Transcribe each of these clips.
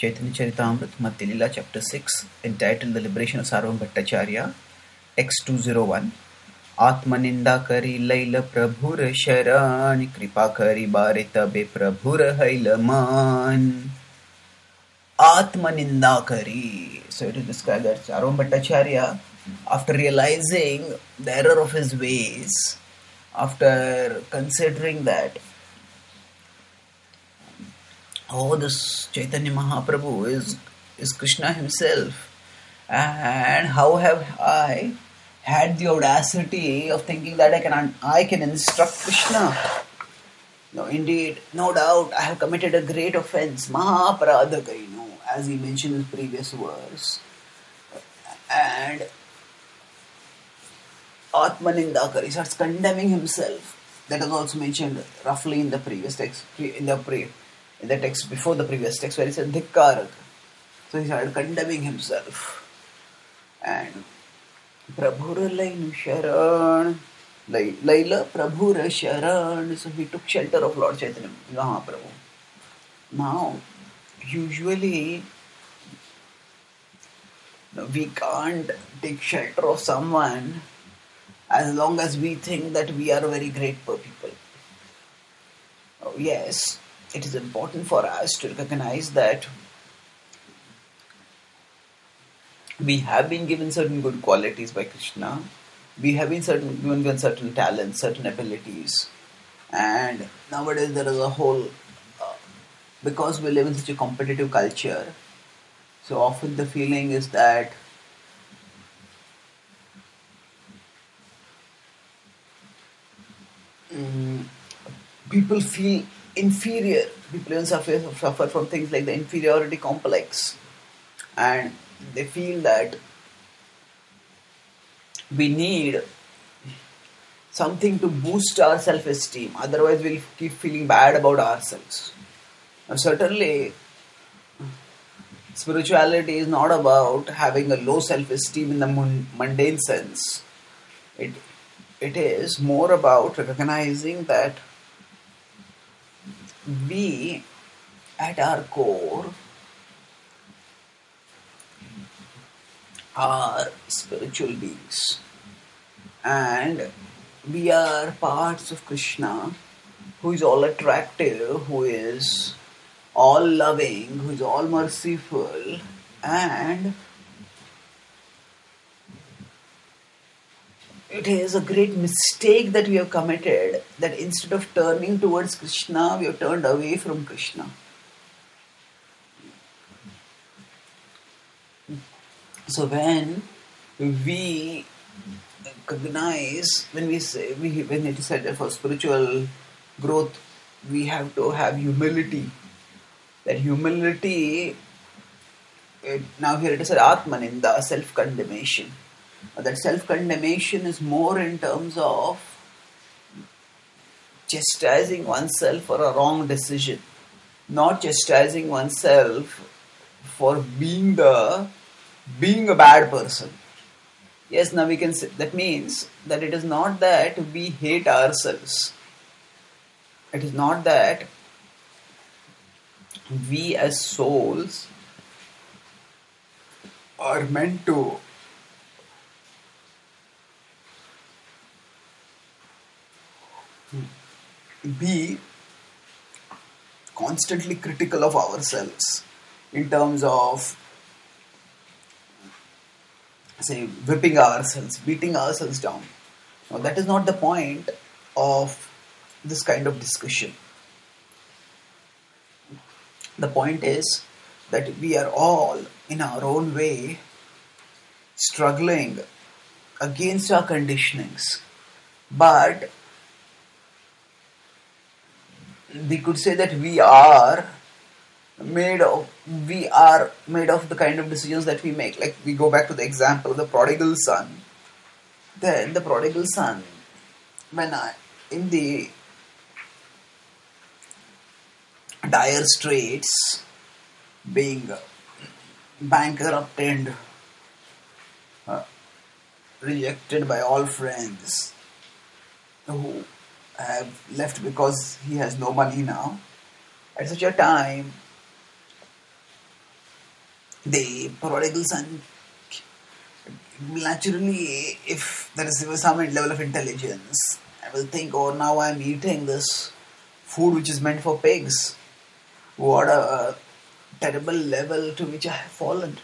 Chaitanya Charitamrita Madhya Lila Chapter 6 entitled The Liberation of Sarvam Bhattacharya, Text 201. Atmaninda kari laila prabhur sharan kripa kari barita be prabhur haila man. Atmaninda kari. So it is described that Sarvam Bhattacharya, after realizing the error of his ways, after considering that this Chaitanya Mahaprabhu is Krishna himself, and how have I had the audacity of thinking that I can instruct Krishna? No, indeed, no doubt, I have committed a great offense, Mahaparadhakaino, as he mentioned in the previous verse, and Atmanindakar, he starts condemning himself. That is also mentioned roughly in the previous text, in the text before the previous text, where he said Dhikkarak. So he started condemning himself. And Prabhura Lainu Sharan, Laila Prabhura Sharan. So he took shelter of Lord Chaitanya Mahaprabhu. Now, usually, we can't take shelter of someone as long as we think that we are very great people. Oh, yes, it is important for us to recognize that we have been given certain good qualities by Krishna. We have been given certain talents, certain abilities. And nowadays there is a whole, because we live in such a competitive culture, so often the feeling is that people feel inferior. People even suffer from things like the inferiority complex. And they feel that we need something to boost our self-esteem. Otherwise, we'll keep feeling bad about ourselves. Now, certainly, spirituality is not about having a low self-esteem in the mundane sense. It is more about recognizing that we, at our core, are spiritual beings, and we are parts of Krishna, who is all attractive, who is all loving, who is all merciful, and it is a great mistake that we have committed, that instead of turning towards Krishna, we have turned away from Krishna. So when we recognize, when it is said that for spiritual growth, we have to have humility. That humility, now here it is said Atmaninda, self-condemnation. That self-condemnation is more in terms of chastising oneself for a wrong decision, not chastising oneself for being a bad person. Yes, now we can say, that means that it is not that we hate ourselves. It is not that we as souls are meant to be constantly critical of ourselves in terms of, say, whipping ourselves, beating ourselves down. Now, that is not the point of this kind of discussion. The point is that we are all, in our own way, struggling against our conditionings. But we could say that we are made of the kind of decisions that we make. Like, we go back to the example of the prodigal son. Then the prodigal son, in the dire straits, being bankrupt and rejected by all friends, who have left because he has no money now. At such a time, the prodigal son naturally, if there is some level of intelligence, I will think, oh, now I am eating this food which is meant for pigs. What a terrible level to which I have fallen.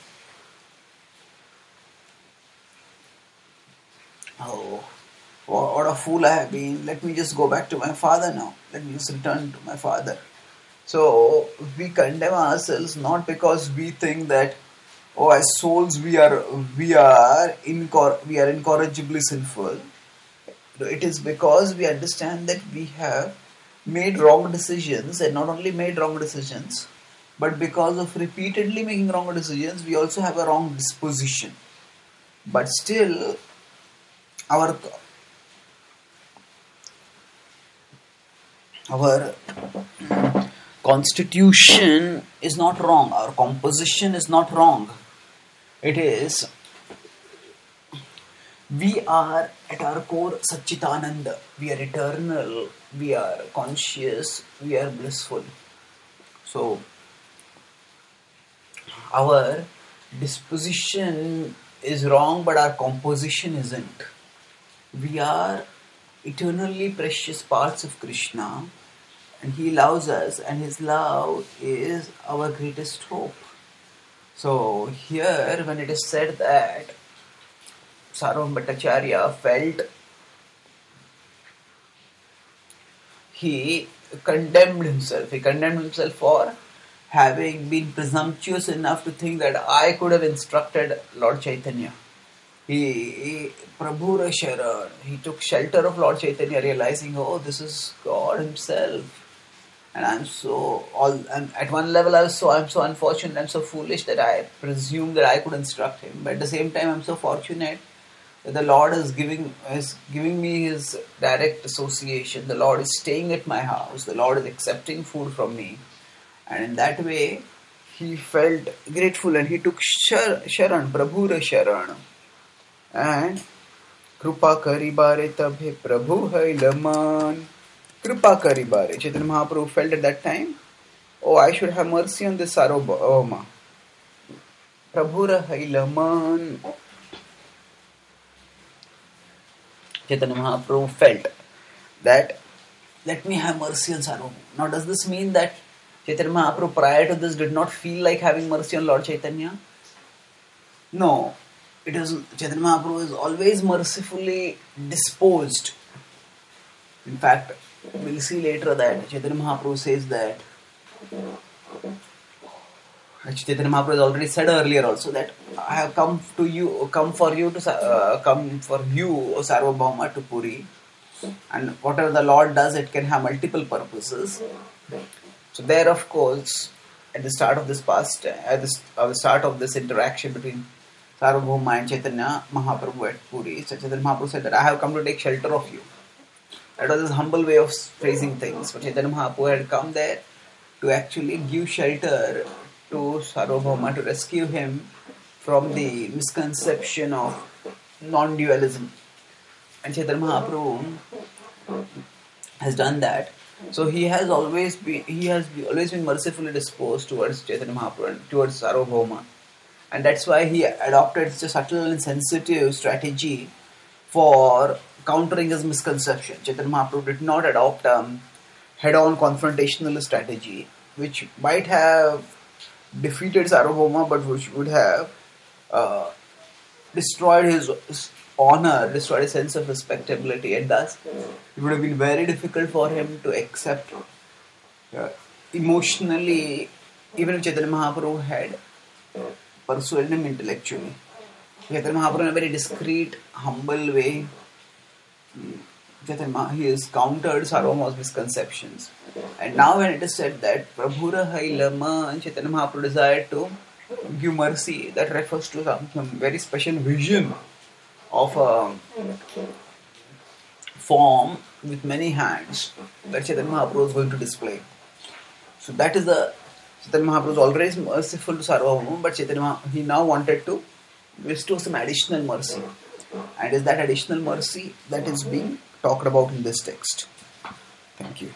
Oh, what a fool I have been. Let me just go back to my father now. Let me just return to my father. So we condemn ourselves not because we think that, oh, as souls we are incorrigibly sinful. It is because we understand that we have made wrong decisions, and not only made wrong decisions, but because of repeatedly making wrong decisions, we also have a wrong disposition. But still, our our constitution is not wrong. Our composition is not wrong. It is, we are at our core Satchitananda. We are eternal. We are conscious. We are blissful. So, our disposition is wrong, but our composition isn't. We are eternally precious parts of Krishna, and He loves us, and His love is our greatest hope. So here, when it is said that Sarvam Bhattacharya felt, he condemned himself for having been presumptuous enough to think that I could have instructed Lord Chaitanya. He Prabhura Sharan, he took shelter of Lord Chaitanya, realizing, oh, this is God Himself. And and at one level I'm so unfortunate, I'm so foolish that I presume that I could instruct him. But at the same time, I'm so fortunate that the Lord is giving me His direct association. The Lord is staying at my house. The Lord is accepting food from me. And in that way, he felt grateful and he took Sharan, Prabhura Sharan. And Krupa Karibare Tabhe Prabhu Hai Laman. Kripa Karibare. Chaitanya Mahaprabhu felt at that time, oh, I should have mercy on this Sarvabhauma. Prabhura Hai Laman. Chaitanya Mahaprabhu felt that, let me have mercy on Sarvabhauma. Now, does this mean that Chaitanya Mahaprabhu prior to this did not feel like having mercy on Lord Chaitanya? No. It is, Chaitanya Mahaprabhu is always mercifully disposed. In fact, we'll see later that Chaitanya Mahaprabhu says that, Chaitanya Mahaprabhu has already said earlier also that I have come for you, O Sarvabhauma, to Puri, and whatever the Lord does, it can have multiple purposes. So there, of course, at the start of this interaction between Sarvabhauma and Chaitanya Mahaprabhu at Puri, so Chaitanya Mahaprabhu said that I have come to take shelter of you. That was his humble way of phrasing things. But Chaitanya Mahaprabhu had come there to actually give shelter to Sarvabhauma, to rescue him from the misconception of non-dualism. And Chaitanya Mahaprabhu has done that. So he has always been mercifully disposed towards Chaitanya Mahaprabhu and towards Sarvabhauma. And that's why he adopted such a subtle and sensitive strategy for countering his misconception. Chaitanya Mahaprabhu did not adopt a head-on confrontational strategy, which might have defeated Sarvabhauma, but which would have destroyed his honor, destroyed his sense of respectability, and thus it would have been very difficult for him to accept emotionally, even if Chaitanya Mahaprabhu had persuaded him intellectually. Chaitanya Mahaprabhu, in a very discreet, humble way, he has countered Sarvabhauma's misconceptions. And now when it is said that Prabhura Hai Lama and Chaitanya Mahaprabhu desired to give mercy, that refers to some very special vision of a form with many hands that Chaitanya Mahaprabhu is going to display. So that is Chaitanya Mahaprabhu is always merciful to Sarvabhauma, but he now wanted to bestow some additional mercy. And is that additional mercy that is being talked about in this text. Thank you.